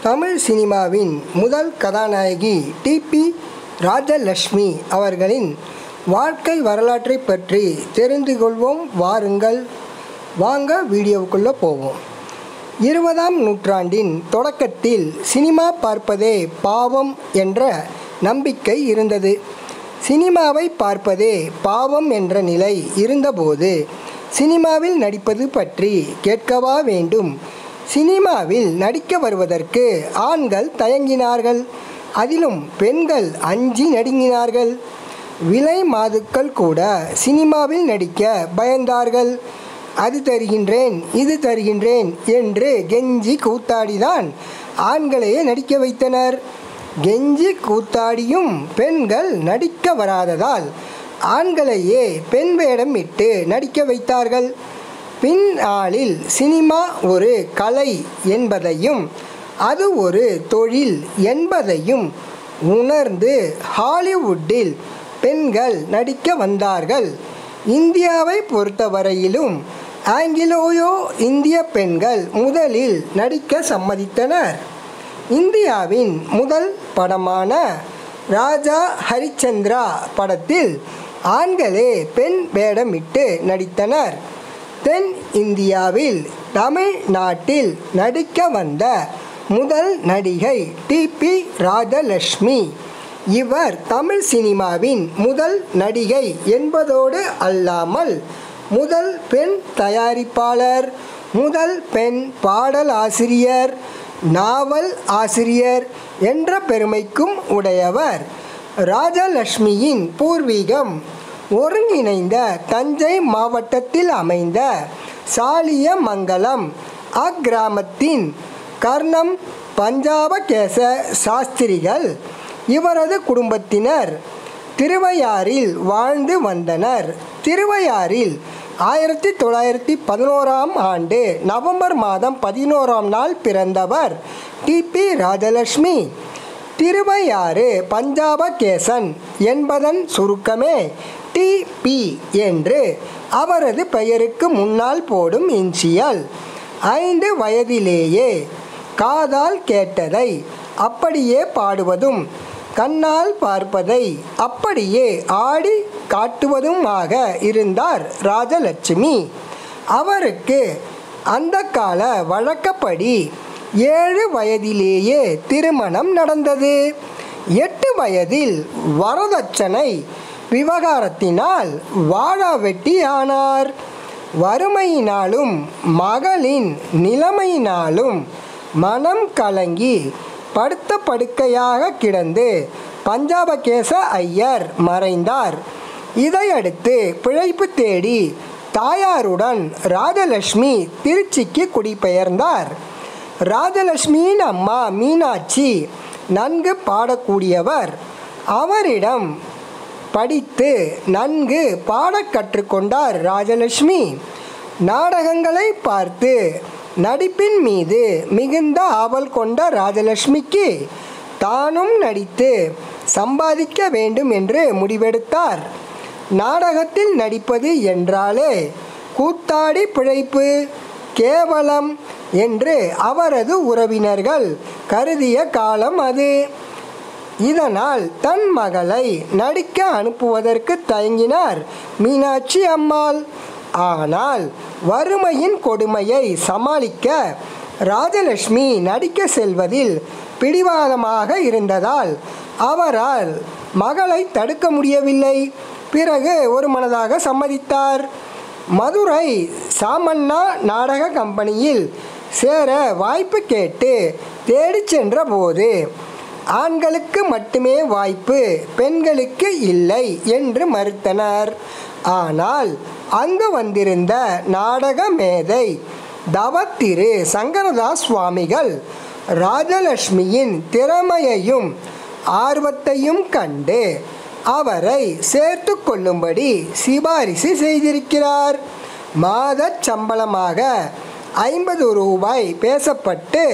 தமிழ் சினிமாவின் முதல் கதாநாயகி டிபி ராஜலட்சுமி அவர்களின் வாழ்க்கை வரலாற்றை பற்றி தெரிந்து கொள்வோம். வாருங்கள், வாங்க வீடியோவுக்குள்ளே போவோம். 20ஆம் நூற்றாண்டின் தொடக்கத்தில் சினிமா பார்ப்பதே பாவம் என்ற நம்பிக்கை இருந்தது. சினிமாவை பார்ப்பதே பாவம் என்ற நிலை இருந்தபோது சினிமாவில் நடிப்பது பற்றி கேட்கவா வேண்டும்? சினிமாவில் நடிக்க வருவதற்கு ஆண்கள் தயங்கினார்கள். அதிலும் பெண்கள் அஞ்சி நடுங்கினார்கள். விலை மாதுக்கள் கூட சினிமாவில் நடிக்க பயந்தார்கள். அது தருகின்றேன், இது தருகின்றேன் என்று கெஞ்சி கூத்தாடிதான் ஆண்களையே நடிக்க வைத்தனர். கெஞ்சி கூத்தாடியும் பெண்கள் நடிக்க வராததால் ஆண்களையே பெண் வேடம் இட்டு நடிக்க வைத்தார்கள். பின்னாளில் சினிமா ஒரு கலை என்பதையும் அது ஒரு தொழில் என்பதையும் உணர்ந்து ஹாலிவுட்டில் பெண்கள் நடிக்க வந்தார்கள். இந்தியாவை பொறுத்தவரையிலும் ஆங்கிலோ இந்திய பெண்கள் முதலில் நடிக்க சம்மதித்தனர். இந்தியாவின் முதல் படமான ராஜா ஹரிச்சந்திரா படத்தில் ஆண்களே பெண் வேடமிட்டு நடித்தனர். தென் இந்தியாவில் தமிழ்நாட்டில் நடிக்க வந்த முதல் நடிகை டிபி ராஜலட்சுமி. இவர் தமிழ் சினிமாவின் முதல் நடிகை என்பதோடு அல்லாமல் முதல் பெண் தயாரிப்பாளர், முதல் பெண் பாடல் ஆசிரியர், நாவல் ஆசிரியர் என்ற பெருமைக்கும் உடையவர். ராஜலட்சுமியின் பூர்வீகம் ஒருங்கிணைந்த தஞ்சை மாவட்டத்தில் அமைந்த சாலியமங்கலம். அக்கிராமத்தின் கர்ணம் பஞ்சாபகேச சாஸ்திரிகள் இவரது குடும்பத்தினர் திருவையாறில் வாழ்ந்து வந்தனர். திருவையாறில் 1911ஆம் ஆண்டு நவம்பர் மாதம் 11ஆம் நாள் பிறந்தவர் டிபி ராஜலட்சுமி. திருவையாறு பஞ்சாபகேசன் என்பதன் சுருக்கமே டிபி என்று அவரது பெயருக்கு முன்னால் போடும் இன்சியல். 5 வயதிலேயே காதால் கேட்டதை அப்படியே பாடுவதும் கண்ணால் பார்ப்பதை அப்படியே ஆடி காட்டுவதுமாக இருந்தார் ராஜலட்சுமி. அவருக்கு அந்த கால வழக்கப்படி 7 வயதிலேயே திருமணம் நடந்தது. 8 வயதில் வரதட்சணை விவகாரத்தினால் வாழாவெட்டி ஆனார். வறுமையினாலும் மகளின் நிலைமையினாலும் மனம் கலங்கி படுத்த படுக்கையாக கிடந்து பஞ்சாபகேச ஐயர் மறைந்தார். இதையடுத்து பிழைப்பு தேடி தாயாருடன் ராஜலட்சுமி திருச்சிக்கு குடிபெயர்ந்தார். ராஜலட்சுமியின் அம்மா மீனாட்சி நன்கு பாடக்கூடியவர். அவரிடம் படித்து நன்கு பாடக் கற்றுக்கொண்டார் ராஜலட்சுமி. நாடகங்களை பார்த்து நடிப்பின் மீது மிகுந்த ஆவல் கொண்ட ராஜலட்சுமிக்கு தானும் நடித்து சம்பாதிக்க வேண்டும் என்று முடிவெடுத்தார். நாடகத்தில் நடிப்பது என்றாலே கூத்தாடி பிழைப்பு, கேவலம் என்று அவரது உறவினர்கள் கருதிய காலம் அது. இதனால் தன் மகளை நடிக்க அனுப்புவதற்கு தயங்கினார் மீனாட்சி அம்மாள். ஆனால் வறுமையின் கொடுமையை சமாளிக்க ராஜலட்சுமி நடிக்க செல்வதில் பிடிவாதமாக இருந்ததால் அவரால் மகளை தடுக்க முடியவில்லை. பிறகு ஒரு மனதாக சம்மதித்தார். மதுரை சாமண்ணா நாடக கம்பெனியில் சேர வாய்ப்பு கேட்டு தேடி சென்ற போது ஆண்களுக்கு மட்டுமே வாய்ப்பு, பெண்களுக்கு இல்லை என்று மறுத்தனர். ஆனால் அங்கு வந்திருந்த நாடக மேதை தவத்திரு சங்கரதாஸ் சுவாமிகள் ராஜலட்சுமியின் திறமையையும் ஆர்வத்தையும் கண்டு அவரை சேர்த்து கொள்ளும்படி சிபாரிசு செய்திருக்கிறார். மாத சம்பளமாக 50 ரூபாய் பேசப்பட்டு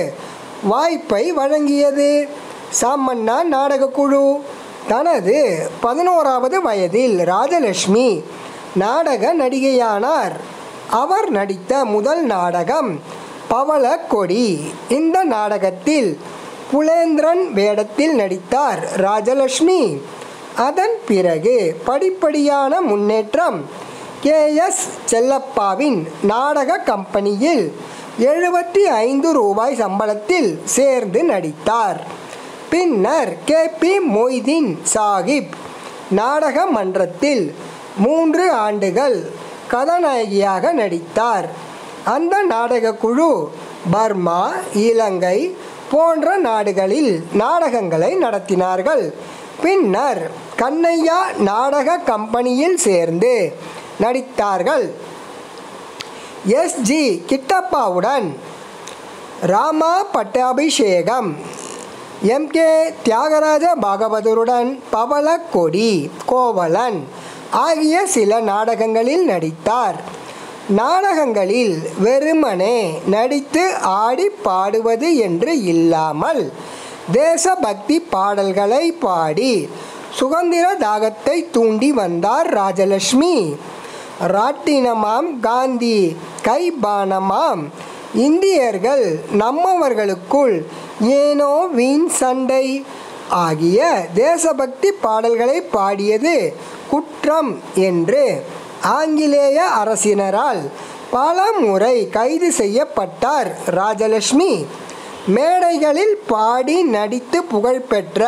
வாய்ப்பை வழங்கியது. சாமண்ணா நாடகக்குழு. தனது 11வது வயதில் ராஜலட்சுமி நாடக நடிகையானார். அவர் நடித்த முதல் நாடகம் பவளக்கொடி. இந்த நாடகத்தில் புலேந்திரன் வேடத்தில் நடித்தார் ராஜலட்சுமி. அதன் பிறகு படிப்படியான முன்னேற்றம். கே.எஸ். செல்லப்பாவின் நாடக கம்பெனியில் 75 ரூபாய் சம்பளத்தில் சேர்ந்து நடித்தார். பின்னர் கே.பி. மொய்தீன் சாஹிப் நாடக மன்றத்தில் 3 ஆண்டுகள் கதாநாயகியாக நடித்தார். அந்த நாடக குழு பர்மா, இலங்கை போன்ற நாடுகளில் நாடகங்களை நடத்தினார்கள். பின்னர் கண்ணையா நாடக கம்பெனியில் சேர்ந்து நடித்தார்கள். எஸ்.ஜி. கிட்டப்பாவுடன் ராமா பட்டாபிஷேகம், எம்.கே. தியாகராஜ பாகவதருடன் பவளக்கொடி, கோவலன் ஆகிய சில நாடகங்களில் நடித்தார். நாடகங்களில் வெறுமனே நடித்து ஆடி பாடுவது என்று இல்லாமல் தேசபக்தி பாடல்களை பாடி சுதந்திர தாகத்தை தூண்டி வந்தார் ராஜலட்சுமி. ராட்டினமாம் காந்தி கைபானமாம், இந்தியர்கள் நம்மவர்களுக்குள் ஏனோ வீண் சண்டை ஆகிய தேசபக்தி பாடல்களை பாடியது குற்றம் என்று ஆங்கிலேய அரசினரால் பல முறை கைது செய்யப்பட்டார் ராஜலட்சுமி. மேடைகளில் பாடி நடித்து புகழ்பெற்ற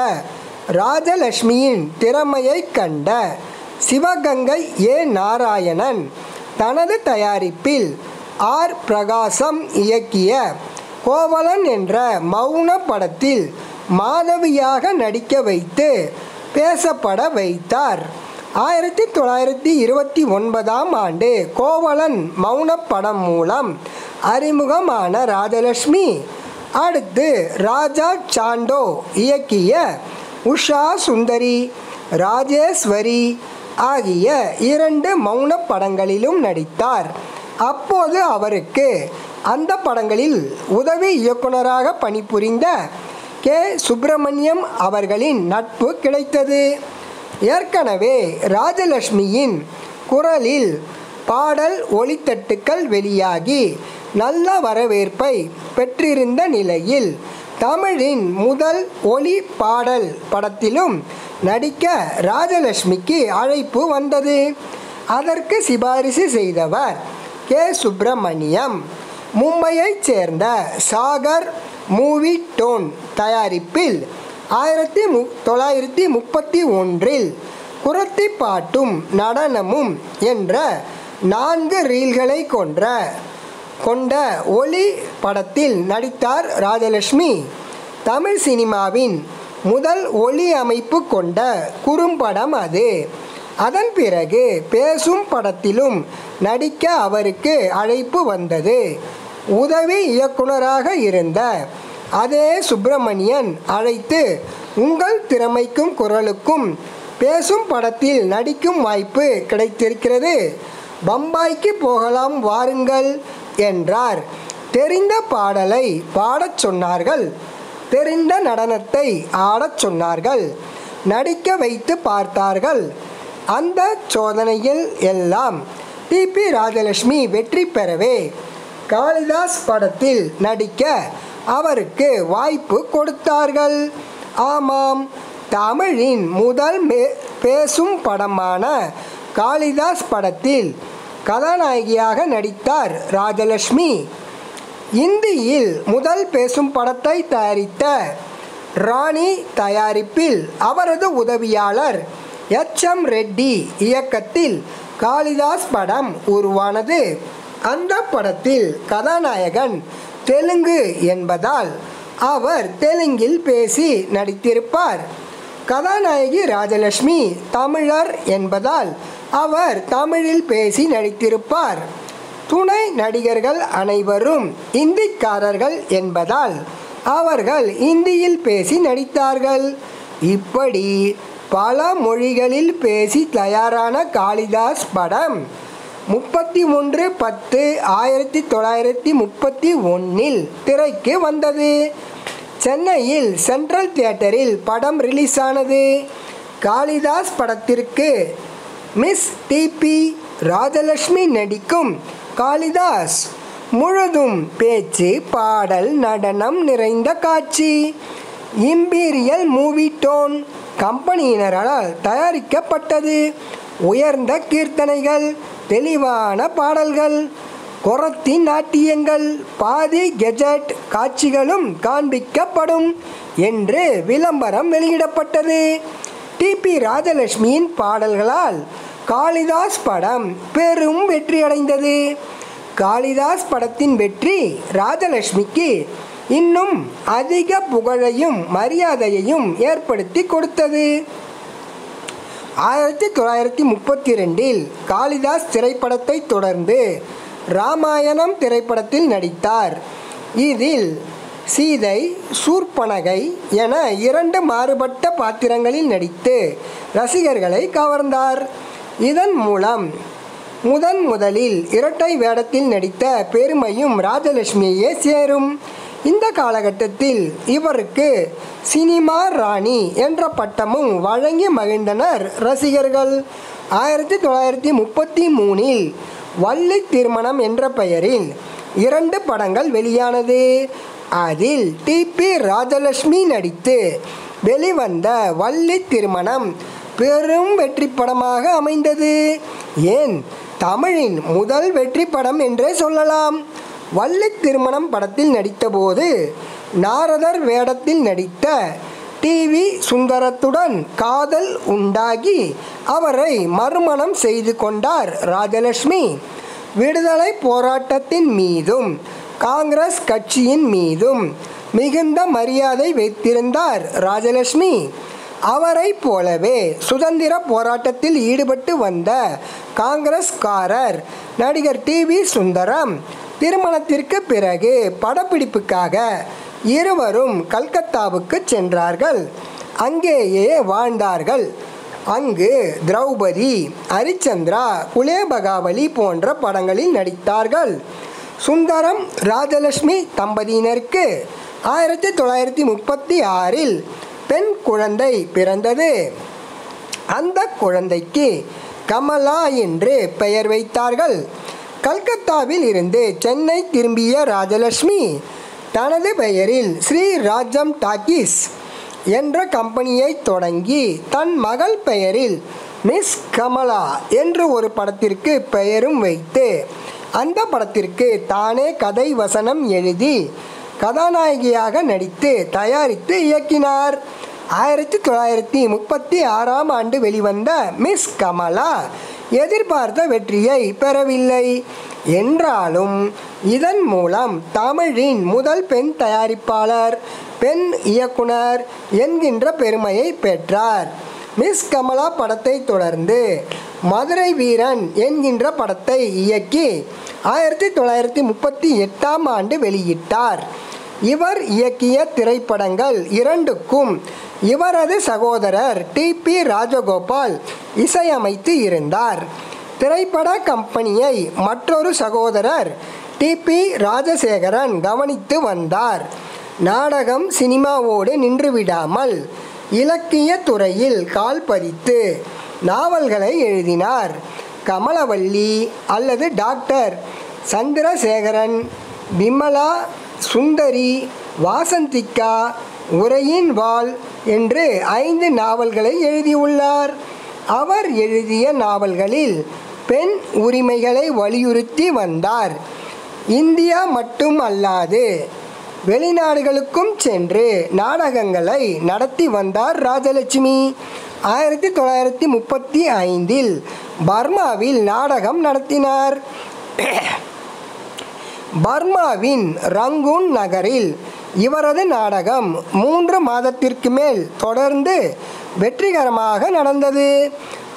ராஜலட்சுமியின் திறமையை கண்ட சிவகங்கை ஏ. நாராயணன் தனது தயாரிப்பில் ஆர். பிரகாசம் இயக்கிய கோவலன் என்ற மௌன படத்தில் மாதவியாக நடிக்க வைத்து பேசப்பட வைத்தார். 1929ஆம் ஆண்டு கோவலன் மௌனப்படம் மூலம் அறிமுகமான ராஜலட்சுமி அடுத்து ராஜா சாண்டோ இயக்கிய உஷா சுந்தரி, ராஜேஸ்வரி ஆகிய 2 மௌன படங்களிலும் நடித்தார். அப்போது அவருக்கு அந்த படங்களில் உதவி இயக்குனராக பணிபுரிந்த கே. சுப்பிரமணியம் அவர்களின் நட்பு கிடைத்தது. ஏற்கனவே ராஜலட்சுமியின் குரலில் பாடல் ஒலித்தட்டுக்கள் வெளியாகி நல்ல வரவேற்பை பெற்றிருந்த நிலையில் தமிழின் முதல் ஒலி பாடல் படத்திலும் நடிக்க ராஜலட்சுமிக்கு அழைப்பு வந்தது. அதற்கு சிபாரிசு செய்தவர் கே. சுப்பிரமணியம். மும்பையைச் சேர்ந்த சாகர் மூவி டோன் தயாரிப்பில் 1931இல் குறத்தி பாட்டும் நடனமும் என்ற 4 ரீல்களை கொண்ட ஒலி படத்தில் நடித்தார் ராஜலட்சுமி. தமிழ் சினிமாவின் முதல் ஒலி அமைப்பு கொண்ட குறும்படம் அது. அதன் பிறகு பேசும் படத்திலும் நடிக்க அவருக்கு அழைப்பு வந்தது. உதவி இயக்குனராக இருந்த அதே சுப்பிரமணியன் அழைத்து, உங்கள் திறமைக்கும் குரலுக்கும் பேசும் படத்தில் நடிக்கும் வாய்ப்பு கிடைத்திருக்கிறது, பம்பாய்க்கு போகலாம் வாருங்கள் என்றார். தெரிந்த பாடலை பாடச் சொன்னார்கள், தெரிந்த நடனத்தை ஆடச் சொன்னார்கள், நடிக்க வைத்து பார்த்தார்கள். அந்த சோதனையில் எல்லாம் டி.பி. ராஜலட்சுமி வெற்றி பெறவே காளிதாஸ் படத்தில் நடிக்க அவருக்கு வாய்ப்பு கொடுத்தார்கள். ஆமாம், தமிழின் முதல் பேசும் படமான காளிதாஸ் படத்தில் கதாநாயகியாக நடித்தார் ராஜலட்சுமி. இந்தியில் முதல் பேசும் படத்தை தயாரித்த ராணி தயாரிப்பில் அவரது உதவியாளர் எச்.எம். ரெட்டி இயக்கத்தில் காளிதாஸ் படம் உருவானது. அந்த படத்தில் கதாநாயகன் தெலுங்கு என்பதால் அவர் தெலுங்கில் பேசி நடித்திருப்பார். கதாநாயகி ராஜலட்சுமி தமிழர் என்பதால் அவர் தமிழில் பேசி நடித்திருப்பார். துணை நடிகர்கள் அனைவரும் இந்திக்காரர்கள் என்பதால் அவர்கள் இந்தியில் பேசி நடித்தார்கள். இப்படி பல மொழிகளில் பேசி தயாரான காளிதாஸ் படம் 31/10/1931 திரைக்கு வந்தது. சென்னையில் சென்ட்ரல் தியேட்டரில் படம் ரிலீஸ் ஆனது. காளிதாஸ் படத்திற்கு மிஸ் டி.பி. ராஜலட்சுமி நடிக்கும் காளிதாஸ் முழுதும் பேச்சு, பாடல், நடனம் நிறைந்த காட்சி. இம்பீரியல் மூவி டோன் கம்பெனியினரால் தயாரிக்கப்பட்டது. உயர்ந்த கீர்த்தனைகள், தெளிவான பாடல்கள், கொரத்தி நாட்டியங்கள், பாதி கெஜெட் காட்சிகளும் காண்பிக்கப்படும் என்று விளம்பரம் வெளியிடப்பட்டது. டிபி ராஜலட்சுமியின் பாடல்களால் காளிதாஸ் படம் பெரும் வெற்றியடைந்தது. காளிதாஸ் படத்தின் வெற்றி ராஜலட்சுமிக்கு இன்னும் அதிக புகழையும் மரியாதையையும் ஏற்படுத்தி கொடுத்தது. 1932இல் காளிதாஸ் திரைப்படத்தை தொடர்ந்து ராமாயணம் திரைப்படத்தில் நடித்தார். இதில் சீதை, சூர்பனகை என 2 மாறுபட்ட பாத்திரங்களில் நடித்து ரசிகர்களை கவர்ந்தார். இதன் மூலம் முதலில் இரட்டை வேடத்தில் நடித்த பெருமையும் ராஜலட்சுமியே சேரும். இந்த காலகட்டத்தில் இவருக்கு சினிமா ராணி என்ற பட்டமும் வழங்கி மகிழ்ந்தனர் ரசிகர்கள். 1933இல் வள்ளி திருமணம் என்ற பெயரில் 2 படங்கள் வெளியானது. அதில் டிபி ராஜலட்சுமி நடித்து வெளிவந்த வள்ளி திருமணம் பெரும் வெற்றி படமாக அமைந்தது. ஏன் தமிழின் முதல் வெற்றி படம் என்றே சொல்லலாம். வள்ளி திருமணம் படத்தில் நடித்தபோது நாரதர் வேடத்தில் நடித்த டிவி சுந்தரத்துடன் காதல் உண்டாகி அவரை மறுமணம் செய்து கொண்டார் ராஜலட்சுமி. விடுதலை போராட்டத்தின் மீதும் காங்கிரஸ் கட்சியின் மீதும் மிகுந்த மரியாதை வைத்திருந்தார் ராஜலட்சுமி. அவரை போலவே சுதந்திர போராட்டத்தில் ஈடுபட்டு வந்த காங்கிரஸ்காரர் நடிகர் டிவி சுந்தரம் திருமணத்திற்கு பிறகு படப்பிடிப்புக்காக இருவரும் கல்கத்தாவுக்கு சென்றார்கள். அங்கேயே வாழ்ந்தார்கள். அங்கு திரௌபதி, ஹரிச்சந்திரா, குலேபகாவலி போன்ற படங்களில் நடித்தார்கள். சுந்தரம் ராஜலட்சுமி தம்பதியினருக்கு 1936இல் பெண் குழந்தை பிறந்தது. அந்த குழந்தைக்கு கமலா என்று பெயர் வைத்தார்கள். கல்கத்தாவில் இருந்து சென்னை திரும்பிய ராஜலட்சுமி தனது பெயரில் ஸ்ரீ ராஜம் டாக்கீஸ் என்ற கம்பெனியை தொடங்கி தன் மகள் பெயரில் மிஸ் கமலா என்று ஒரு படத்திற்கு பெயரும் வைத்து அந்த படத்திற்கு தானே கதை வசனம் எழுதி கதாநாயகியாக நடித்து தயாரித்து இயக்கினார். 1936ஆம் ஆண்டு வெளிவந்த மிஸ் கமலா எதிர்பார்த்த வெற்றியை பெறவில்லை என்றாலும் இதன் மூலம் தமிழின் முதல் பெண் தயாரிப்பாளர், பெண் இயக்குனர் என்கின்ற பெருமையை பெற்றார். மிஸ் கமலா படத்தை தொடர்ந்து மதுரை வீரன் என்கின்ற படத்தை இயக்கி 1938ஆம் ஆண்டு வெளியிட்டார். இவர் இயக்கிய திரைப்படங்கள் இரண்டுக்கும் இவரது சகோதரர் டிபி ராஜகோபால் இசையமைத்து இருந்தார். திரைப்பட கம்பெனியை மற்றொரு சகோதரர் டிபி ராஜசேகரன் கவனித்து வந்தார். நாடகம், சினிமாவோடு நின்றுவிடாமல் இலக்கிய துறையில் கால் பதித்து நாவல்களை எழுதினார். கமலவல்லி அல்லது டாக்டர் சந்திரசேகரன், விமலா, சுந்தரி, வாசந்திகா, உரையின் வாள் என்று 5 நாவல்களை எழுதியுள்ளார். அவர் எழுதிய நாவல்களில் பெண் உரிமைகளை வலியுறுத்தி வந்தார். இந்தியா மட்டும் அல்லாது வெளிநாடுகளுக்கும் சென்று நாடகங்களை நடத்தி வந்தார் ராஜலட்சுமி. 1935இல் பர்மாவில் நாடகம் நடத்தினார். பர்மாவின் ரங்கூன் நகரில் இவரது நாடகம் 3 மாதத்திற்கு மேல் தொடர்ந்து வெற்றிகரமாக நடந்தது.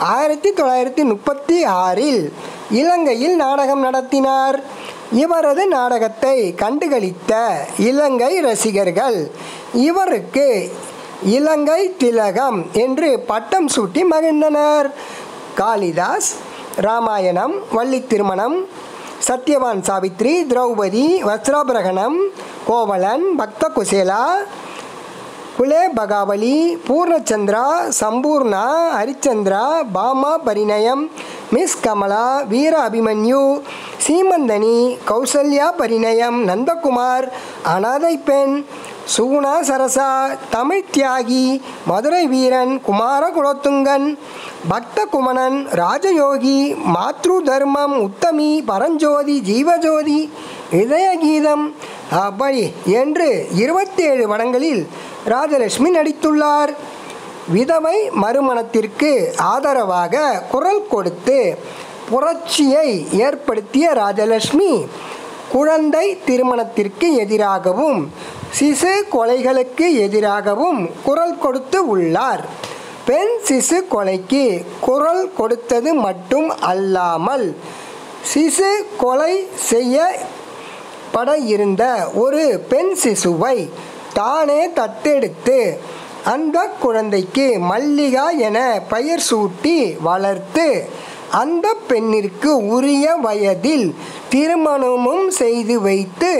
1936இல் இலங்கையில் நாடகம் நடத்தினார். இவரது நாடகத்தை கண்டுகளித்த இலங்கை ரசிகர்கள் இவருக்கு இலங்கை திலகம் என்று பட்டம் சூட்டி மகிழ்ந்தனர். காளிதாஸ், ராமாயணம், வள்ளி திருமணம், சத்யவான் சாவித்ரி, திரௌபதி, வஸ்திராபரணம், கோவலன், பக்த குசேலா, குலேபகாவலி, பூர்ணச்சந்திரா, சம்பூர்ணா, ஹரிச்சந்திரா, பாமா பரிணயம், மிஸ் கமலா, வீர அபிமன்யு, சீமந்தனி, கௌசல்யா பரிணயம், நந்தகுமார், அனாதை பெண், சுகுணா சரசா தமிழ் தியாகி மதுரை வீரன் குமார குலோத்துங்கன் பக்த குமணன் ராஜயோகி மாத்ரு தர்மம் உத்தமி பரஞ்சோதி ஜீவஜோதி இதயகீதம் அப்படி என்று 27 படங்களில் ராஜலட்சுமி நடித்துள்ளார். விதவை மறுமணத்திற்கு ஆதரவாக குரல் கொடுத்து புரட்சியை ஏற்படுத்திய ராஜலட்சுமி குழந்தை திருமணத்திற்கு எதிராகவும் சிசு கொலைகளுக்கு எதிராகவும் குரல் கொடுத்து உள்ளார். பெண் சிசு கொலைக்கு குரல் கொடுத்தது மட்டும் அல்லாமல் சிசு கொலை செய்யப்பட இருந்த ஒரு பெண் சிசுவை தானே தத்தெடுத்து அந்த குழந்தைக்கு மல்லிகா என பெயர் சூட்டி வளர்த்து அந்த பெண்ணிற்கு உரிய வயதில் திருமணமும் செய்து வைத்து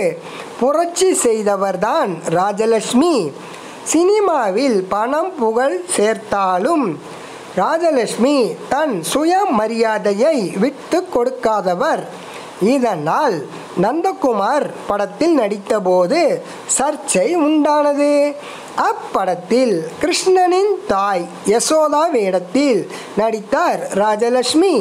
புரட்சி செய்தவர்தான் ராஜலட்சுமி. சினிமாவில் பணம் புகழ் சேர்த்தாலும் ராஜலட்சுமி தன் சுயமரியாதையை விட்டு கொடுக்காதவர். இதனால் நந்தகுமார் படத்தில் நடித்தபோது சர்ச்சை உண்டானது. அப்படத்தில் கிருஷ்ணனின் தாய் யசோதா வேடத்தில் நடித்தார் ராஜலட்சுமி.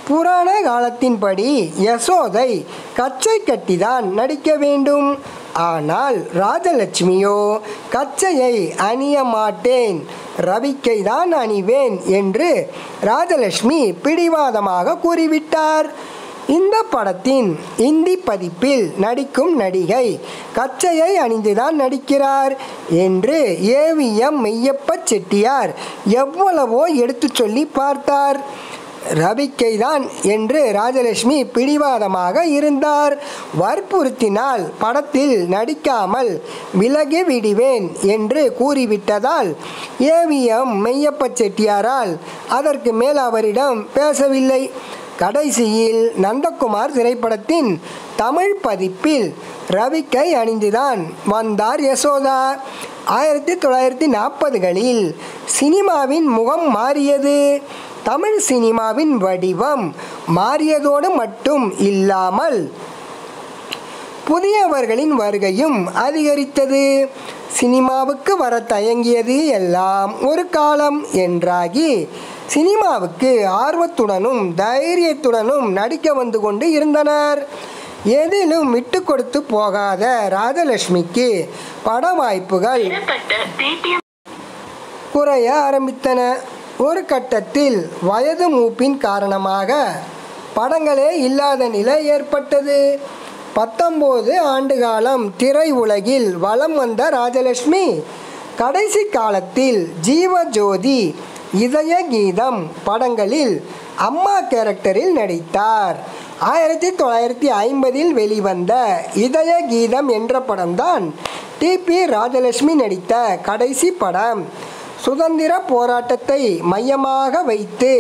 புராண காலத்தின்படி யசோதை கச்சை கட்டிதான் நடிக்க வேண்டும். ஆனால் ராஜலட்சுமியோ கச்சையை அணிய மாட்டேன், ரவிக்கை தான் அணிவேன் என்று ராஜலட்சுமி பிடிவாதமாக கூறிவிட்டார். இந்த படத்தின் இந்தி பதிப்பில் நடிக்கும் நடிகை கச்சையை அணிந்துதான் நடிக்கிறார் என்று ஏவிஎம் மெய்யப்ப செட்டியார் எவ்வளவோ எடுத்து சொல்லி பார்த்தார். ரவிக்கை தான் என்று ராஜலட்சுமி பிடிவாதமாக இருந்தார். வற்புறுத்தினால் படத்தில் நடிக்காமல் விலகி விடுவேன் என்று கூறிவிட்டதால் ஏவிஎம் மெய்யப்ப செட்டியாரால் அதற்கு மேல் அவரிடம் பேசவில்லை. கடைசியில் நந்தகுமார் திரைப்படத்தின் தமிழ் பதிப்பில் ரவிக்கை அணிந்துதான் வந்தார் யசோதா. 1940களில் சினிமாவின் முகம் மாறியது. தமிழ் சினிமாவின் வடிவம் மாறியதோடு மட்டும் இல்லாமல் புதியவர்களின் வருகையும் அதிகரித்தது. சினிமாவுக்கு வர தயங்கியது எல்லாம் ஒரு காலம் என்றாகி சினிமாவுக்கு ஆர்வத்துடனும் தைரியத்துடனும் நடிக்க வந்து கொண்டு இருந்தனர். எதிலும் விட்டு கொடுத்து போகாத ராஜலட்சுமிக்கு பட வாய்ப்புகள் குறைய ஆரம்பித்தன. ஒரு கட்டத்தில் வயது மூப்பின் காரணமாக படங்களே இல்லாத நிலை ஏற்பட்டது. 19 ஆண்டு காலம் திரை உலகில் வலம் வந்த ராஜலட்சுமி கடைசி காலத்தில் ஜீவஜோதி இதய கீதம் படங்களில் அம்மா கேரக்டரில் நடித்தார். 1950இல் வெளிவந்த இதய கீதம் என்ற படம்தான் டிபி ராஜலட்சுமி நடித்த கடைசி படம். சுதந்திர போராட்டத்தை மையமாக வைத்து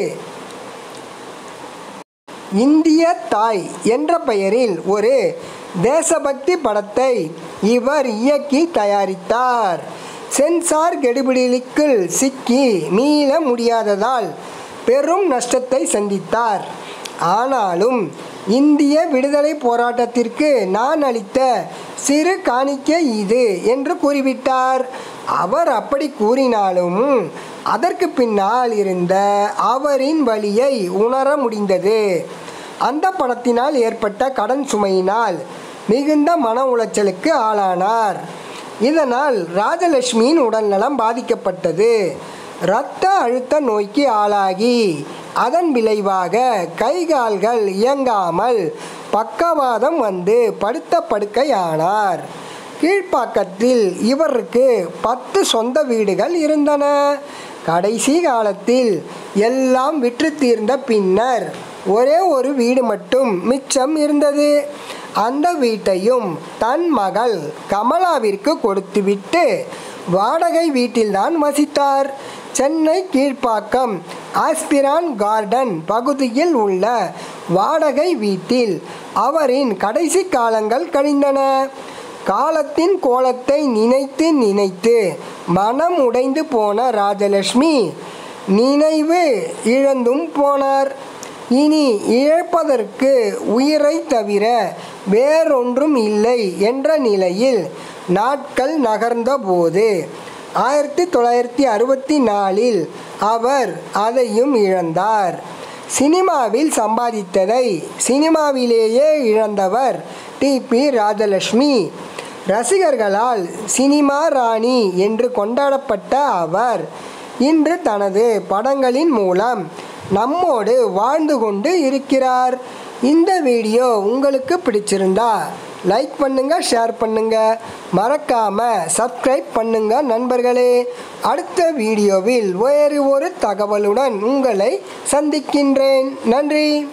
இந்திய தாய் என்ற பெயரில் ஒரு தேசபக்தி படத்தை இவர் இயக்கி தயாரித்தார். சென்சார் கெடுபிடிக்குள் சிக்கி மீள முடியாததால் பெரும் நஷ்டத்தை சந்தித்தார். ஆனாலும் இந்திய விடுதலை போராட்டத்திற்கு நான் அளித்த சிறு காணிக்கை இது என்று கூறிவிட்டார். அவர் அப்படி கூறினாலும் அதற்கு பின்னால் இருந்த அவரின் வலியை உணர முடிந்தது. அந்த படத்தினால் ஏற்பட்ட கடன் சுமையினால் மிகுந்த மன உளைச்சலுக்கு ஆளானார். இதனால் ராஜலட்சுமியின் உடல்நலம் பாதிக்கப்பட்டது. இரத்த அழுத்த நோய்க்கு ஆளாகி அதன் விளைவாக கைகால்கள் இயங்காமல் பக்கவாதம் வந்து படுத்த படுக்கையானார். கீழ்ப்பாக்கத்தில் இவருக்கு 10 சொந்த வீடுகள் இருந்தன. கடைசி காலத்தில் எல்லாம் விற்று தீர்ந்த பின்னர் ஒரே ஒரு வீடு மட்டும் மிச்சம் இருந்தது. அந்த வீட்டையும் தன் மகள் கமலாவிற்கு கொடுத்துவிட்டு வாடகை வீட்டில்தான் வசித்தார். சென்னை கீழ்ப்பாக்கம் ஆஸ்பிரான் கார்டன் பகுதியில் உள்ள வாடகை வீட்டில் அவரின் கடைசி காலங்கள் கழிந்தன. காலத்தின் கோலத்தை நினைத்து நினைத்து மனம் உடைந்து போன ராஜலட்சுமி நினைவு இழந்தும் போனார். இனி இழப்பதற்கு உயிரை தவிர வேறொன்றும் இல்லை என்ற நிலையில் நாட்கள் நகர்ந்தபோது 1964இல் அவர் அதையும் இழந்தார். சினிமாவில் சம்பாதித்ததை சினிமாவிலேயே இழந்தவர் டிபி ராஜலட்சுமி. ரசிகர்களால் சினிமா ராணி என்று கொண்டாடப்பட்ட அவர் இன்று தனது படங்களின் மூலம் நம்மோடு வாழ்ந்து கொண்டு இருக்கிறார். இந்த வீடியோ உங்களுக்கு பிடிச்சிருந்தா லைக் பண்ணுங்க, ஷேர் பண்ணுங்க, மறக்காம சப்ஸ்கிரைப் பண்ணுங்க நண்பர்களே. அடுத்த வீடியோவில் வேறு ஒரு தகவலுடன் உங்களை சந்திக்கின்றேன். நன்றி.